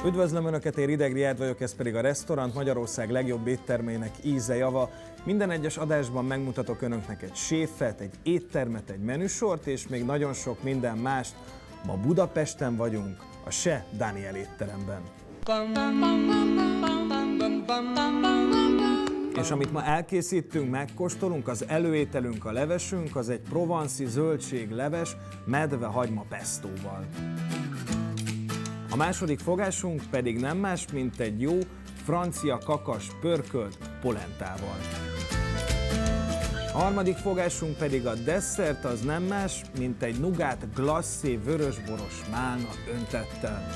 Üdvözlöm Önöket, én Rideg Riád vagyok, ez pedig a Restaurant, Magyarország legjobb éttermének íze java. Minden egyes adásban megmutatok Önöknek egy séfet, egy éttermet, egy menüsort, és még nagyon sok minden mást. Ma Budapesten vagyunk, a Se Daniel étteremben. És amit ma elkészítünk, megkóstolunk, az előételünk, a levesünk, az egy provanci zöldségleves medve-hagyma pestóval. A második fogásunk pedig nem más, mint egy jó francia kakas pörkölt polentával. A harmadik fogásunk pedig a desszert, az nem más, mint egy nugát glacé vörösboros málna öntettel.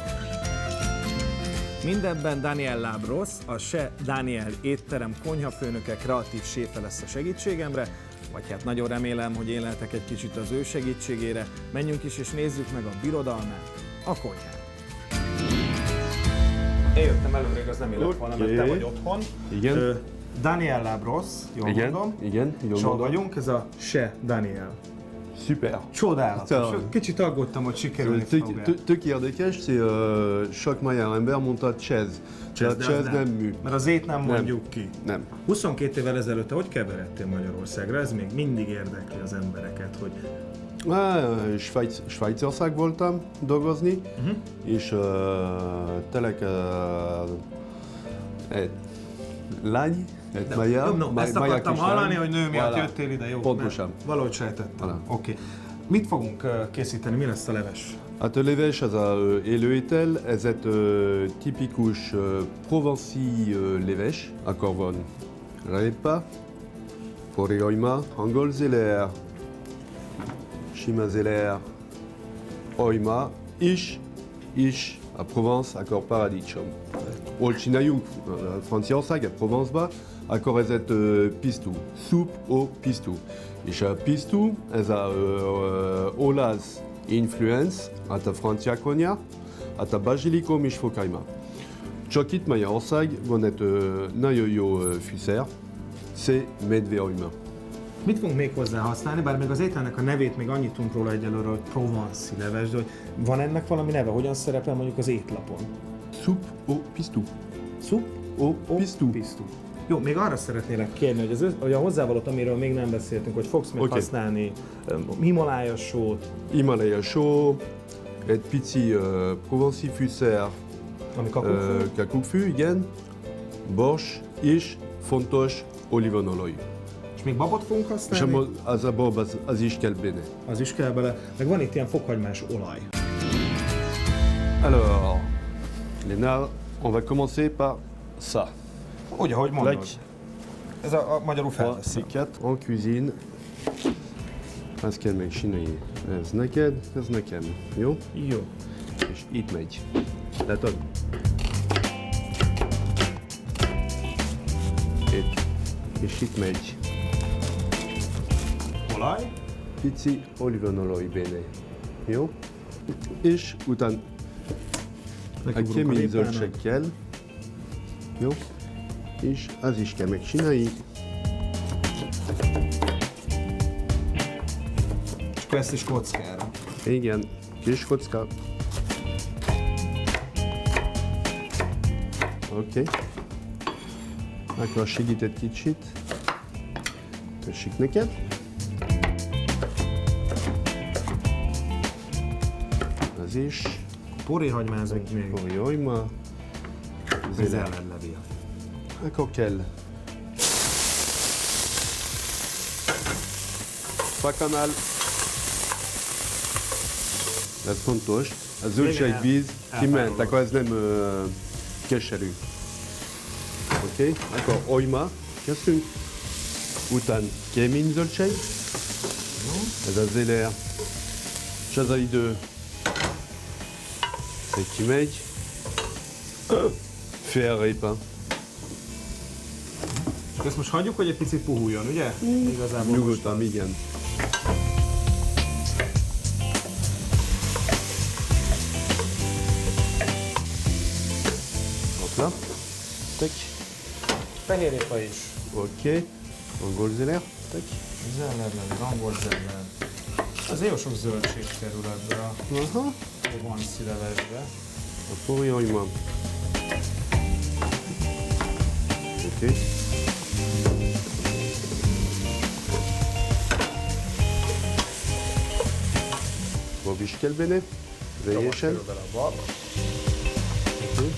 Mindebben Daniel Labros, a Se Daniel étterem konyhafőnöke, kreatív séfe lesz a segítségemre, vagy hát nagyon remélem, hogy én lehetek egy kicsit az ő segítségére. Menjünk is és nézzük meg a birodalmát, a konyhát. Én jöttem előre, az nem illett volna, mert te vagy otthon. Igen. Daniel Labros, jól mondom. Igen, jól Hol mondom. vagyunk, ez a Se Daniel. Super. Csodálatos. Kicsit aggódtam, hogy sikerülni fog. Tök érdekes, sok magyar ember mondta Csez. De a Csez nem mű. Mert az ét nem mondjuk ki. Nem. 22 évvel ezelőtt te hogy keveredtél Magyarországra? Ez még mindig érdekli az embereket, hogy... Svájcország voltam dolgozni, és tényleg egy lány, egy magyar. Ezt akartam hallani, hogy nő miatt jöttél ide, jó? Pontosan. Valahogy sejtettem. Oké. Mit fogunk készíteni? Mi lesz a leves? Hát a leves az az élőétel, ez egy tipikus provanci leves. Akkor van répa, porihagyma, angol zéler, sima zéler, hagyma, és a Provence, akkor paradicsom. Hol csináljuk Franciaország, a Provence-ba, akkor ez egy pisztú, soup au pisztú. És a pisztú, ez a olasz influence, hát a francia konyha, hát a bazsilikom és fokhagyma. Csak itt Magyarország van egy nagyon jó fűszer, c'est medvehagyma. Mit fogunk még hozzá használni, bár még az ételnek a nevét még annyit tudunk róla egyelőre, hogy provanci leves, de hogy van ennek valami neve? Hogyan szerepel mondjuk az étlapon? Soup au pisztú. Soup au pisztú. Jó, még arra szeretnélek kérni, hogy a hozzávalót, amiről még nem beszéltünk, hogy fogsz még használni Himalája sót. Himalája só, egy pici provanci fűszer, ami kakukkfű. Kakukkfű, igen, bors és fontos olívaolaj. És még babot fogunk használni? És az a bab, az is kell benne. Az is kell bele, meg van itt ilyen fokhagymás olaj. Alors, Léna, on va commencer par ça. Úgy, ahogy mondod. Ez a magyarul felveszem. En cuisine. Ezt kell megcsinálni. Ez neked, ez nekem. Jó? Jó. És itt megy. Látod? Itt. És itt megy. Olaj. Pici olívaolaj benne. Jó? És utána a kemény zöldség kell. Jó? És az is kell megcsinálni. És akkor ezt is kockára. Igen, kis kocka. Oké. Akkor segít egy kicsit. Tessék neked. Az is. Porihagymázunk még. Porihagymá. Zellerlevél. Akkor kell. Fakanál. Ez fontos. A zöldségvíz kiment, akkor ez nem keserű. Oké? Akkor hagyma kezdünk. Utána kemény zöldség. Ez a zéler. És az az idő. Ez kimegy. Fél répa. Ezt most hagyjuk, hogy egy picit puhuljon, ugye? Igazából nyugodtan, igen. Hoppla. Tek. fehérrépa is. Oké. Angol zeller. Tak. Zeller, angol zeller. Azért jó sok zöldség kerül ebbe a Aha. Provence levesbe. A porihagyma. Oké. Vad is kell benne? Teljesen. Kerül bele a balba. Oké.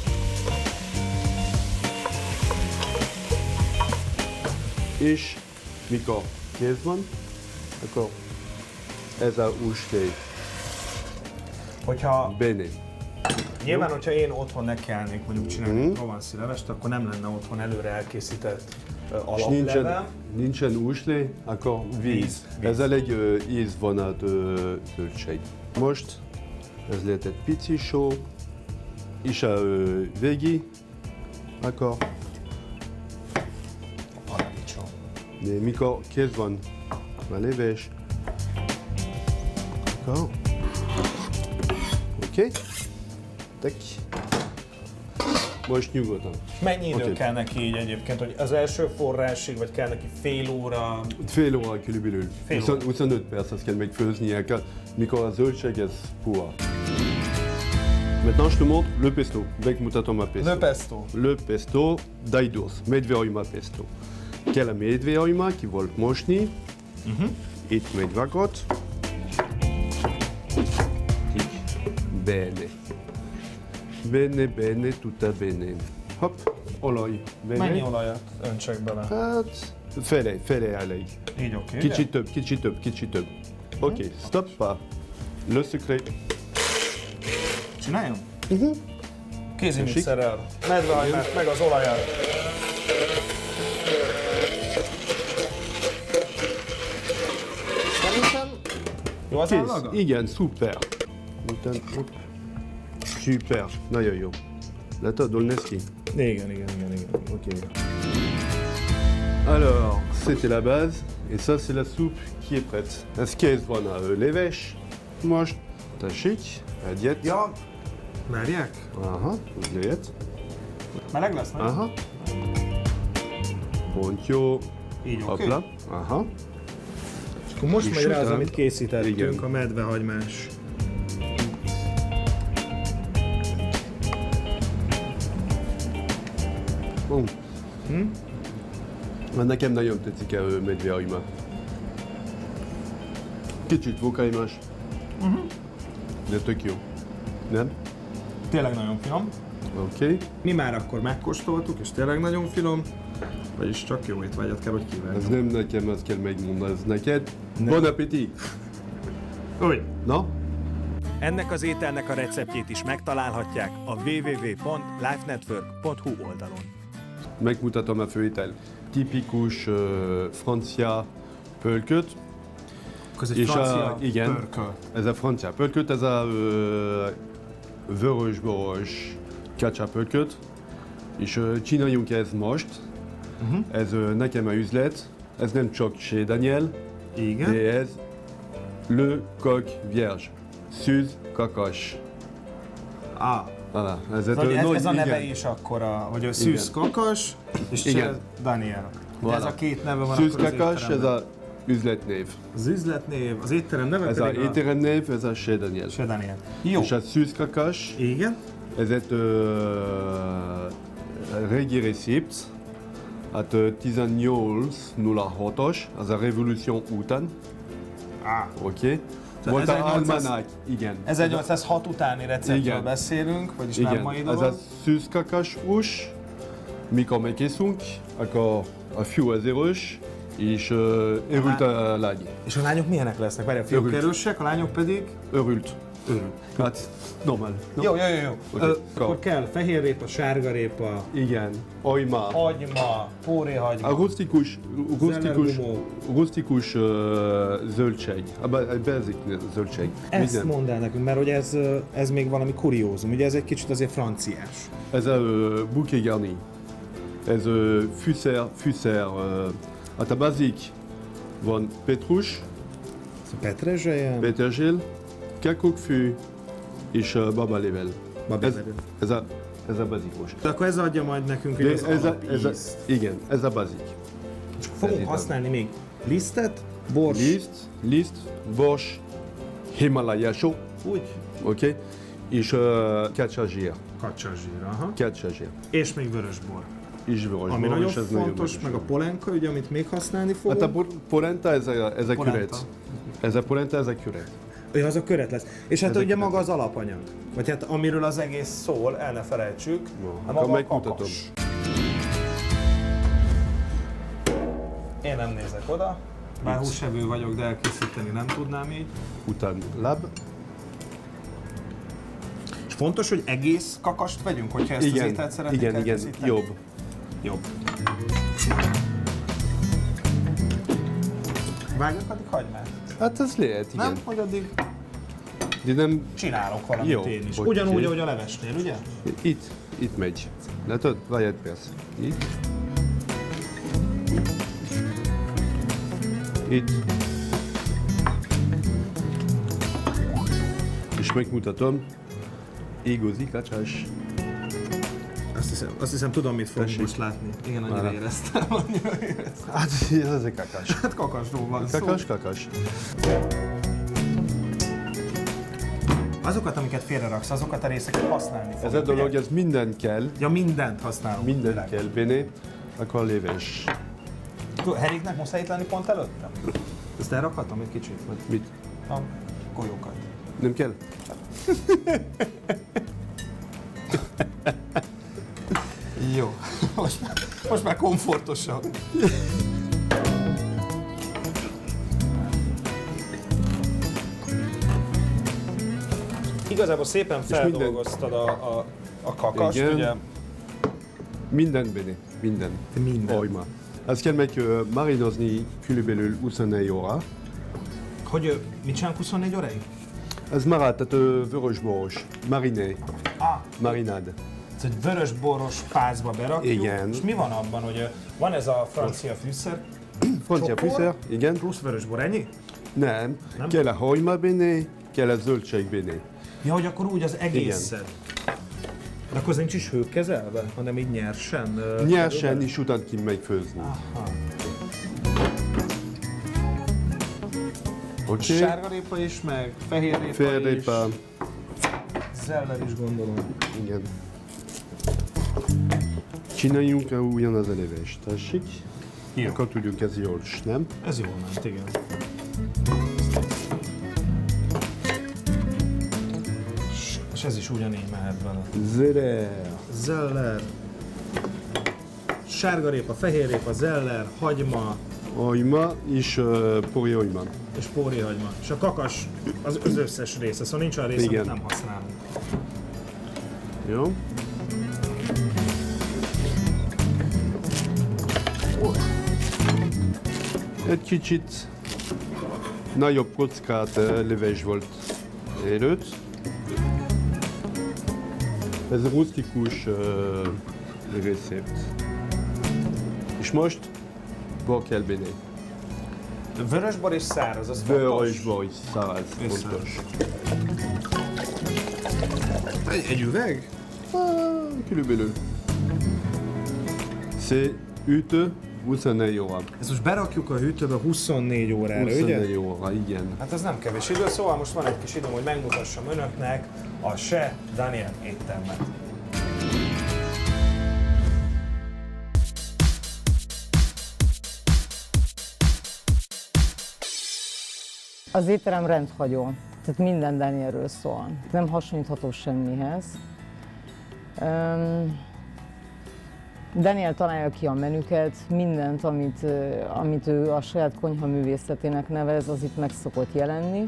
És mikor kész van, akkor ez a húslé Hogyha benne. Nyilván, hogyha én otthon nekiállnék mondjuk csinálni egy Provence levest, akkor nem lenne otthon előre elkészített És alaplevel. nincsen húslé, akkor víz. Víz. Ez elég íz van a zöldség. Most ez lehet egy pici só, és a végi, akkor Paradicsom. de mikor kész van a leves, akkor oké, tak. Most nyugodtan. Mennyi idő Oké. kell neki így egyébként, hogy az első forrásig, vagy kell neki fél óra? Fél óra körülbelül. Fél óra. 25 percet kell megfőznie, mikor a zöldség ez puha. Maintenant je te montre le pesto. Megmutatom a pesto. Le pesto. Le pesto d'Aidos, medvehagyma pesto. Kell a medvehagyma, ki volt mosni. Itt megvágott. Így. Bene. Bene, bene, tutta bene. Hopp, olaj. Bene. Mennyi olajat öntsek bele? Hát, fele elég. Így oké. Kicsit több, kicsit több, kicsit több. Oké, stop pas. Le secret. Csináljam? Kézi Tessék. mixerrel. Medvehagymát, meg az olajat. Szerintem jó az Kész. állaga? Igen, szuper. Utána, hopp. Super, nagyon jó. Látod, Dolneski? Igen. Ok. Alors, c'était la base, et ça c'est la soupe qui est prête. Ez kész van a leves. Most, tessék, egyet. Ja, merjek? Aha, úgy lehet. Meleg lesz, nem? Aha. Pont jó. Így oké. Hoppla. Aha. És akkor most És megy rá az, utána- amit készítettünk, Igen. a medvehagymás. Nekem nagyon tetszik a medvehagyma. Kicsit vokálymás. De tök jó. Nem? Tényleg nagyon finom. Oké. Mi már akkor megkóstoltuk, és tényleg nagyon finom. Vagyis csak jó étvágyat kell, hogy Ez kívánjunk. nem nekem, ezt kell megmondani, ez neked. Nem. Bon appétit! Úgy. Na? Ennek az ételnek a receptjét is megtalálhatják a www.lifenetwork.hu oldalon. Megmutatom a főétel. Tipikus francia pölköt. Ez egy És francia igen. pörköl. Ez a francia pölköt, ez a vörös-boros kacsa pölköt. És csináljunk ezt most. Ez nekem a üzlet. Ez nem csak chez Daniel, Igen. de ez le coq vierge. Szűz kakas. Voilà. Ez, Ez a neve igen. is akkor, hogy a Szűz Kakas és Igen. Cseh Daniel. De ez Voilà. a két neve van Szűz akkor az kakas, ez étteremben. a üzletnév. Az üzletnév, az étterem neve Ez a pedig étteremnév, ez a chez Daniel. Cseh Daniel. Jó. És a szűz kakas, Igen. ez egy régi recept, hát 1806-os, az a revolúció után, oké? Volt a 1800 almanák, igen. 1806 utáni receptről Igen. beszélünk, vagyis nem Igen, mai ez dolog. a szűz kakas hús, mikor megkészünk, akkor a fiú az erős, és örült a lány. És a lányok milyenek lesznek? Várj, a fiúk Örült. erősek, a lányok pedig? Örült. Hát, normál. No? Jó. Oké. Akkor kell fehérrépa, sárgarépa, Igen, ajma. hagyma, póréhagyma. A Zellergumó. rustikus zöldség, a basic zöldség. Ezt Minden. mondd el nekünk, mert hogy ez még valami kuriózum, ugye ez egy kicsit azért franciás. Ez a bouquet garni. Ez fűszer, hát a basic van petrus, Ez a petrezselye, peterzsél, kakókfű és babalevel. babalevél. Ez a ez a bazikus. De akkor ez adja majd nekünk De az alapízt. igen, ez a bazik. Fogunk használni még lisztet, bors. Liszt, bors, Himalaya só, Úgy? oké? És kacsa-zsír. Kacsazsír, aha. Kacsa-zsír. És még vörösbor. És vörösbor, Ami nagyon és ez fontos, nagyon meg a polenka, ugye, amit még használni fogunk. Hát a polenta, ez a Polenta. küret. Ez a polenta, ez a küret. Ja, az a köret lesz. És hát Ezek ugye köret. maga az alapanyag. Vagy hát amiről az egész szól, el ne felejtsük. No, a akkor maga a megmutatom. kakas. Én nem nézek oda. Bár húsevő vagyok, de elkészíteni nem tudnám így. Után láb. És fontos, hogy egész kakast vegyünk, hogyha ezt az ételt szeretnénk igen, elkészíteni? jobb. Jobb. Vágjak addig hagymát? Hát ez lehet, igen. Nem? Hogy addig De nem, csinálok valamit Jó, én is. oké. Ugyanúgy, ahogy a levesnél, ugye? itt megy. Látod? Várj egy perc. Itt. Itt. És megmutatom. Igazi kacsás. Azt hiszem tudom, mit fogunk Tessék. most látni. Igen, annyira Már. éreztem. Annyira éreztem. Hát ez egy kakás. Hát kakasról van szó. Kakás. Azokat, amiket félreraksz, azokat a részeket használni fogjuk. Ez a dolog, ugye? ez minden kell. Ja, mindent használunk. Minden kell benne. Akkor leves. Heriknek muszáj itt lenni pont előttem? Ezt elrakhatom egy kicsit? Vagy Mit? a golyókat? Nem kell? Jó. Most már komfortosabb. Igazából szépen feldolgoztad a kakast, Igen. ugye? Minden benne. Minden. Minden. Ajma. Ezt kell meg marinozni körülbelül 24 óra. Hogy mit csinálunk 24 óráig? Ez marad, tehát vörösboros. Mariné. Marinád. Ez egy vörösboros pázba berakjuk. Igen. És mi van abban, hogy van ez a francia fűszer, Francia Csokor? fűszer, igen. plusz vörösbor, ennyi? Nem. Nem? Kell a hagyma benne, kell a zöldség benne. Ja, hogy akkor úgy az egészet. De akkor az nincs is hőkezelve, hanem így nyersen? Nyersen, és utána ki megy főzni. Aha. Oké? Sárgarépa is, meg fehérrépa Félrépa. is, zeller is gondolom. Igen. Csináljunk ugyanaz a levest, tessék. Jó. Akkor tudjuk ez jól, nem? Ez jól ment, igen. És ez is ugyanígy mehet bele. Zeller. Zeller, sárgarépa, fehérrépa, zeller, hagyma Hagyma és pori hagyma. és pórihagyma. És a kakas az összes része, szóval nincs olyan része, Igen. amit nem használunk. Jó? Egy kicsit nagyobb kockát leves volt előtt. Ez rustikus recept. És most bor kell benne. Vörösbor és száraz, az fontos. Vörösbor és száraz, És fontos. Egy üveg? Körülbelül. C'est ütő 24 óra. Ezt most berakjuk a hűtőbe 24 órára, ugye? 24 óra, igen. Hát ez nem kevés idő, szóval most van egy kis időm, hogy megmutassam önöknek a Se Daniel éttermet. Az étterem rendhagyó, tehát minden Danielről szól. Nem hasonlítható semmihez. Daniel találja ki a menüket, mindent, amit ő a saját konyha művészetének nevez, az itt meg szokott jelenni.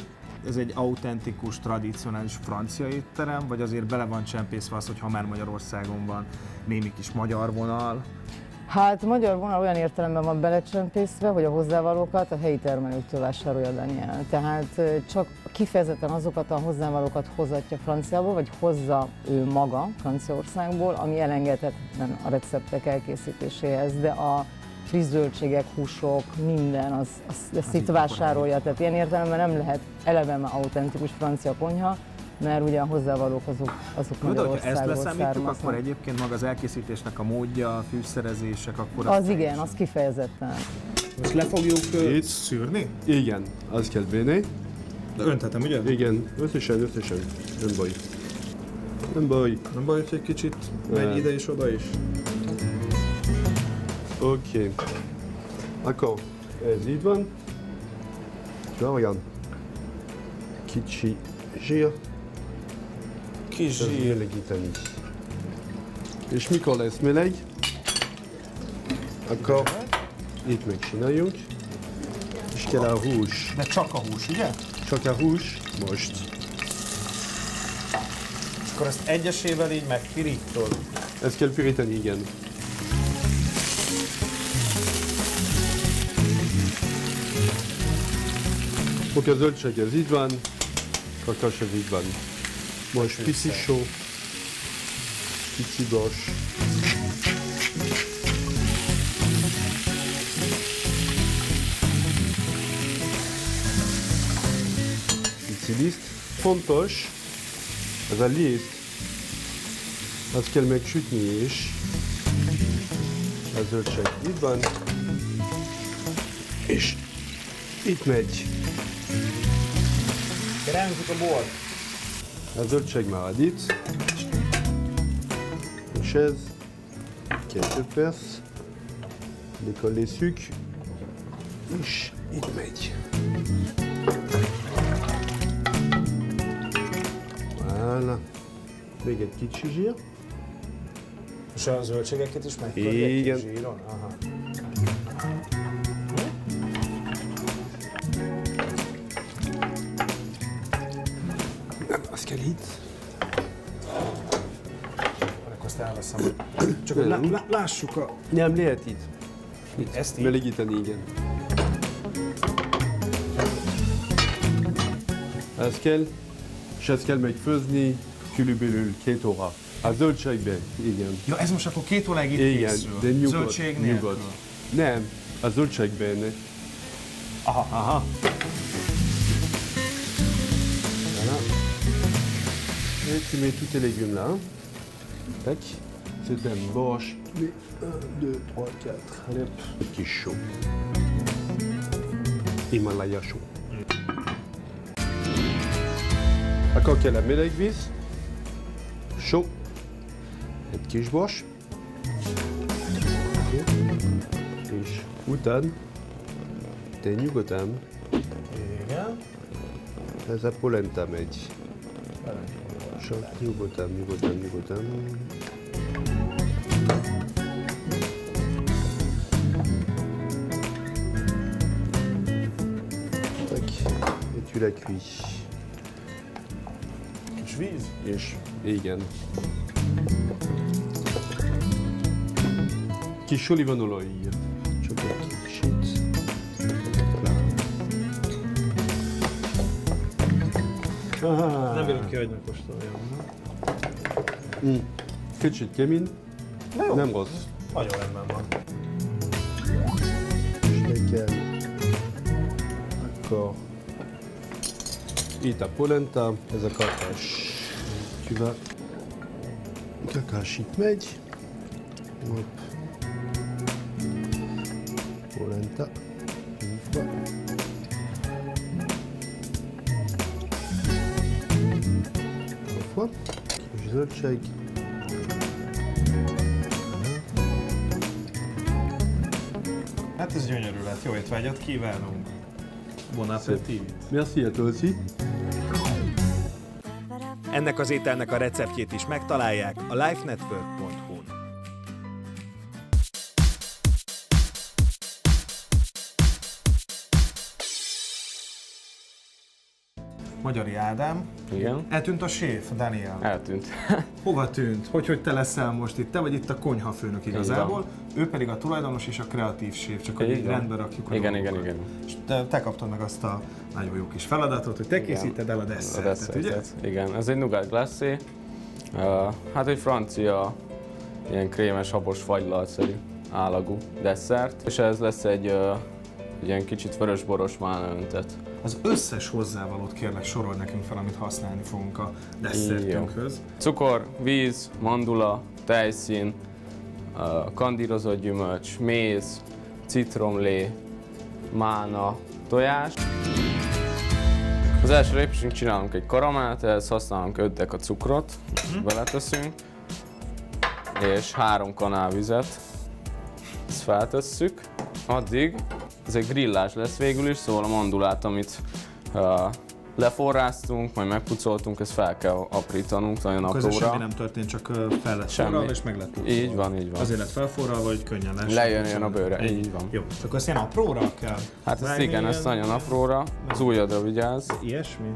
Ez egy autentikus, tradicionális francia étterem, vagy azért bele van csempészve az, hogy ha már Magyarországon van némi kis magyar vonal? Hát magyar vonal olyan értelemben van belecsempészve, hogy a hozzávalókat a helyi termelőktől vásárolja Daniel. Tehát csak kifejezetten azokat a hozzávalókat hozatja Franciából, vagy hozza ő maga Franciaországból, ami elengedhetetlen a receptek elkészítéséhez, de a friss zöldségek, húsok, minden, azt itt vásárolja. Tehát ilyen értelemben nem lehet eleve már autentikus francia konyha, mert ugye a hozzávalók azok De hogyha ezt Magyarországról leszámítjuk, származnak. akkor egyébként maga az elkészítésnek a módja, a fűszerezések, akkor Az igen, az kifejezetten. Most le fogjuk Itt. szűrni? Igen, az kell benne. De önthetem, ugye? Igen, összesen. Nem baj. Nem baj. Nem baj, hogy egy kicsit megy ide és oda is. Oké. Akkor ez így van. Olyan kicsi zsír. Kis Ez zsír. melegíteni. És mikor lesz meleg, akkor itt megcsináljunk. És kell a hús. De csak a hús, ugye? Csak a hús most. És akkor ezt egyesével így megpirítod. Ezt kell pirítani, igen. Oké, a zöldség ez így van, kakas ez így van. Most pici só, pici bors. Pici liszt. Fontos, ez a liszt, azt kell megsütni is. A zöldség itt van. És itt megy. Keránzik a bort. A zöldség marad itt. És ez 2 perc. Mikor leszük. És itt megy. Voilà. Még egy kicsi zsír. És a zöldségeket is megkörjük Igen. zsíron? Aha. Az kell itt. Akkor azt elveszem. Csak hogy lássuk a... Nem lehet itt. Ezt így? Melegíteni, igen. Ez kell, és ezt kell megfőzni körülbelül 2 óra. A zöldségben, igen. Ja, ez most akkor 2 óráig itt Igen, készül. de nyugodt, Zöldség nélkül. nyugodt. Nem, a zöldségben. Aha. Voilà. Et tu mets tous tes légumes là. Tac. C'est un borsch. 1, 2, 3, 4. Allez hop. Petit chaud. Himalaya chaud. Akkor kell a meleg víz. Chaud. Egy kis borsch. És után te nyugodtan, Igen. ez a polenta megy. Csak nyugodtan. Tac. Et tu la cuis. Kis víz. És igen. Kis olívaolaj. Csak egy kicsit. Nem bírom ki, hogy megkóstoljam. Kicsit kemény, Na jó. nem rossz. Nagyon rendben van. És le kell. Akkor itt a polenta, ez a kakás. Tu vas. Kakás itt megy. Hopp. Polenta. Une fois. Deux fois. Kis zöldség. Hát ez gyönyörű lett. Jó étvágyat kívánunk. Bon appétit. Merci à toi aussi. Ennek az ételnek a receptjét is megtalálják a lifenetwork.hu-n. Magyari Ádám. Igen, Eltűnt a séf, Daniel. eltűnt. Hova tűnt? Hogy te leszel most itt? Te vagy itt a konyhafőnök igazából, ő pedig a tulajdonos és a kreatív séf, csak hogy Így így van. rendbe rakjuk a Igen, dolgokat. igen. És te kaptad meg azt a nagyon jó kis feladatot, hogy te készíted el a desszertet, ugye? Igen, ez egy nougat glacé. Hát egy francia, ilyen krémes, habos, fagylaltszerű állagú desszert. És ez lesz egy ilyen kicsit vörösboros málna öntet az összes hozzávalót kérlek sorold nekünk fel, amit használni fogunk a desszertünkhöz. Cukor, víz, mandula, tejszín, kandírozott gyümölcs, méz, citromlé, mána, tojás. Az első lépésünk csinálunk egy karamellt, ehhez használunk 5 deka cukrot, beleteszünk, és 3 kanál vizet, ezt feltesszük. Addig ez egy grillás lesz végül is, szóval a mandulát, amit leforráztunk, majd megpucoltunk, ezt fel kell aprítanunk nagyon Akkor apróra. semmi nem történt, csak fel lett forralva és meg lett pucolva. Így van, így van. Azért lett felforralva, hogy könnyen lehessen. Lejön a bőre, így van. Jó, és akkor ezt ilyen apróra kell? Hát ezt vágni, igen, ezt nagyon apróra, az ujjadra vigyázz, Ilyesmi?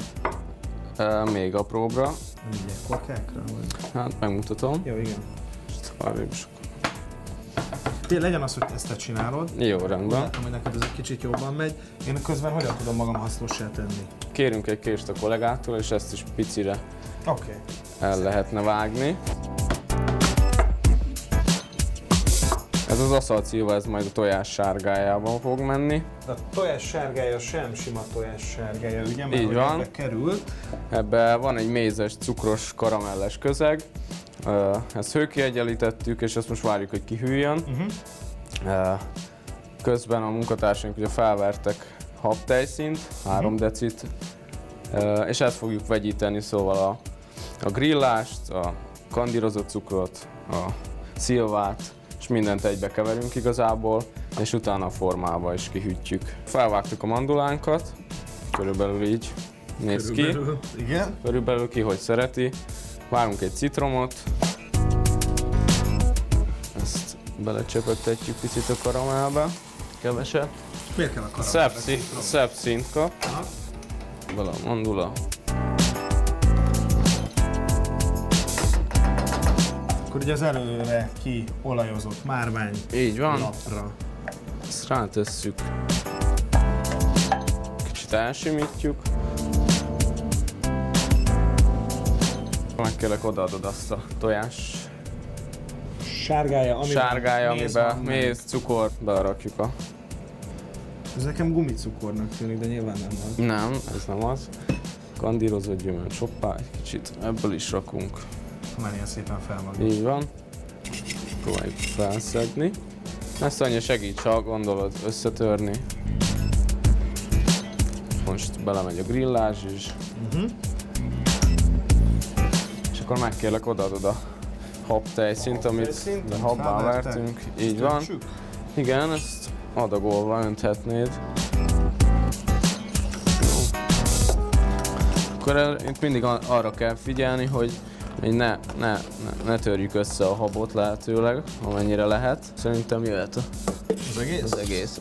még apróbbra. Így korkákra? Vagy? Hát megmutatom. Jó, igen. Arrébb is. Legyen az, hogy ezt te csinálod. Jó, rendben. Látom, hogy neked ez egy kicsit jobban megy. Én közben hogyan tudom magam hasznossá tenni? Kérünk egy kést a kollégától, és ezt is picire Oké. el lehetne vágni. Ez az aszalcíva, ez majd a tojás sárgájában fog menni. A tojás sárgája sem sima tojás sárgája, ugye? Mert Így hogy van. ebbe került. Ebben van egy mézes, cukros, karamelles közeg. Ezt hőkiegyenlítettük, és ezt most várjuk, hogy kihűljön. Közben a munkatársaink ugye felvertek habtejszínt, 3 decit, és ezt fogjuk vegyíteni, szóval a grillást, a kandírozott cukrot, a szilvát, és mindent egybe keverünk igazából, és utána a formába is kihűtjük. Felvágtuk a mandulánkat, körülbelül így néz ki. Igen. Körülbelül ki, hogy szereti. Vágunk egy citromot. Ezt belecsöpögtetjük picit a karamellbe. Keveset. Miért kell a karamell? Szebb színt kap. Aha. Bele a mandula. Akkor ugye az előre kiolajozott márvány Így van. lapra. Ezt rátesszük. Kicsit elsimítjuk. Megkérlek odaadod azt a tojás Sárgája, amiben van méz, cukor, belerakjuk a... Ez nekem gumicukornak tűnik, de nyilván nem az. Nem, ez nem az. Kandírozott gyümölcs, hoppá, egy kicsit ebből is rakunk. Már ilyen szépen felmagad. Így van. Próbáljuk felszedni. Ezt annyi segíts, ha gondolod összetörni. Most belemegy a grillázs is. És akkor megkérlek odaadod a habtejszínt, amit habbá vertünk. Így van. Igen, ezt adagolva önthetnéd. Akkor itt mindig arra kell figyelni, hogy ne törjük össze a habot lehetőleg, amennyire lehet. Szerintem jöhet Az egész? az egész.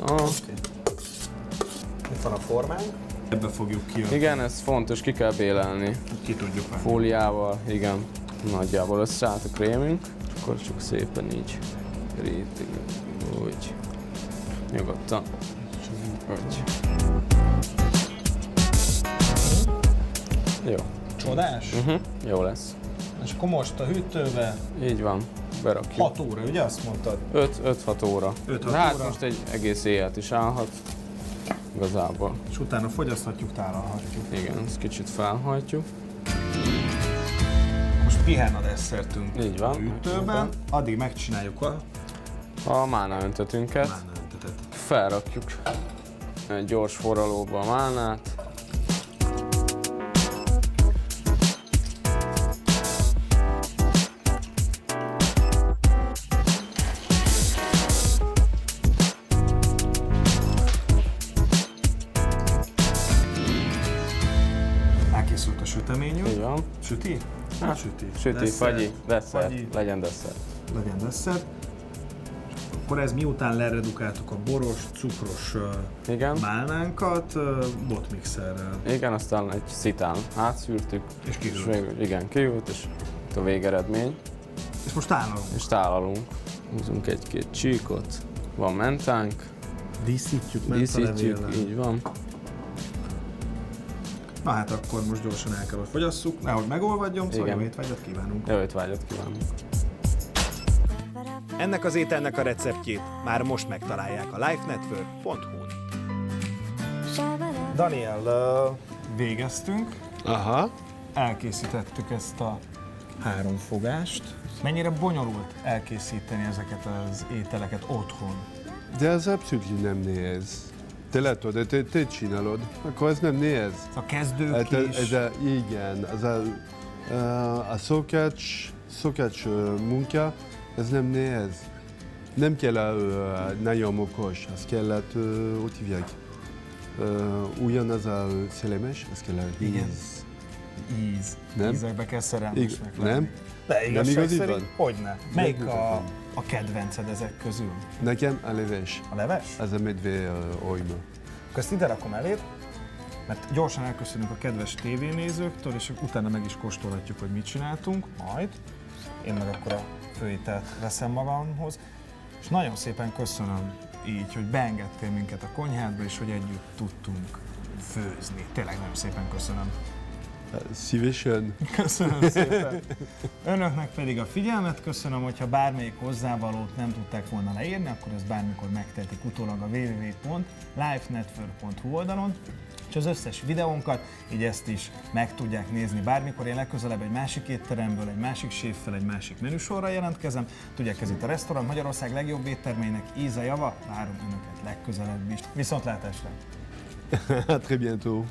Itt van a formánk. Ebbe fogjuk kiadni. Igen, ez fontos, ki kell bélelni. Ki tudjuk venni. Fóliával, igen, nagyjából összeállt a krémünk. Akkor csak szépen így rétig, úgy. Nyugodtan. Úgy. Jó. Csodás? Jó lesz. És akkor most a hűtőbe Így van, berakjuk. 6 óra, ugye azt mondtad? 5-6 óra. 5-6 De hát óra. most egy egész éjjelt is állhat. Igazából. És utána fogyaszthatjuk, tálalhatjuk. Igen, ezt kicsit felhajtjuk. Most pihen a desszertünk Így van. a hűtőben, addig megcsináljuk a mána öntetünket. mána öntetet. Felrakjuk egy gyors forralóba a málnát. Elkészült a süteményünk. Így van. Süti? Hát, süti. Süti, fagyi, desszert. Fagyi. Legyen desszert. Legyen desszert. Akkor ez miután leredukáltuk a boros, cukros Igen. málnánkat botmixerrel. Igen, aztán egy szitán átszűrtük. És kiült. végül, igen, kiült, és itt a végeredmény. És most tálalunk. És tálalunk. Húzunk egy-két csíkot. Van mentánk. Díszítjük Díszítjük, mentalevéllel. így van. Na hát akkor most gyorsan el kell, hogy fogyasszuk, nehogy megolvadjon, szóval Igen. jó étvágyat kívánunk. Jó étvágyat kívánunk. Ennek az ételnek a receptjét már most megtalálják a lifenetwork.hu-n. Daniel, végeztünk, Aha. elkészítettük ezt a 3 fogást. Mennyire bonyolult elkészíteni ezeket az ételeket otthon? De ez abszolút nem nehéz. Te látod, te csinálod, akkor ez nem nehéz. A kezdők Hát is. igen, a szokács munka, ez nem nehéz. Nem kell nagyon okos, az kellett, hogy hívják, ugyanaz a szellemes, ez kell a Igen. íz. Íz. Nem? Ízekbe kell szerelmesnek lenni. Nem? De igazság igaz, így szerint, van? hogyne. Melyik Nem a kedvenced ezek közül? Nekem a leves, A leves? az a medve olyma. Akkor ezt ide rakom eléd, mert gyorsan elköszönünk a kedves tévénézőktől, és utána meg is kóstolhatjuk, hogy mit csináltunk, majd. Én meg akkor a főételt veszem magamhoz. És nagyon szépen köszönöm így, hogy beengedtél minket a konyhádba, és hogy együtt tudtunk főzni. Tényleg nagyon szépen köszönöm. Szívesen. Köszönöm szépen. Önöknek pedig a figyelmet köszönöm, hogyha bármelyik hozzávalót nem tudták volna leírni, akkor ezt bármikor megtehetik utólag a www.lifenetwork.hu oldalon, és az összes videónkat, így ezt is meg tudják nézni bármikor. Én legközelebb egy másik étteremből, egy másik séffel, egy másik menüsorral jelentkezem. Tudják, ez itt a restaurant Magyarország legjobb éttermének íze java. Várom Önöket legközelebb is. Viszontlátásra! À très bientôt.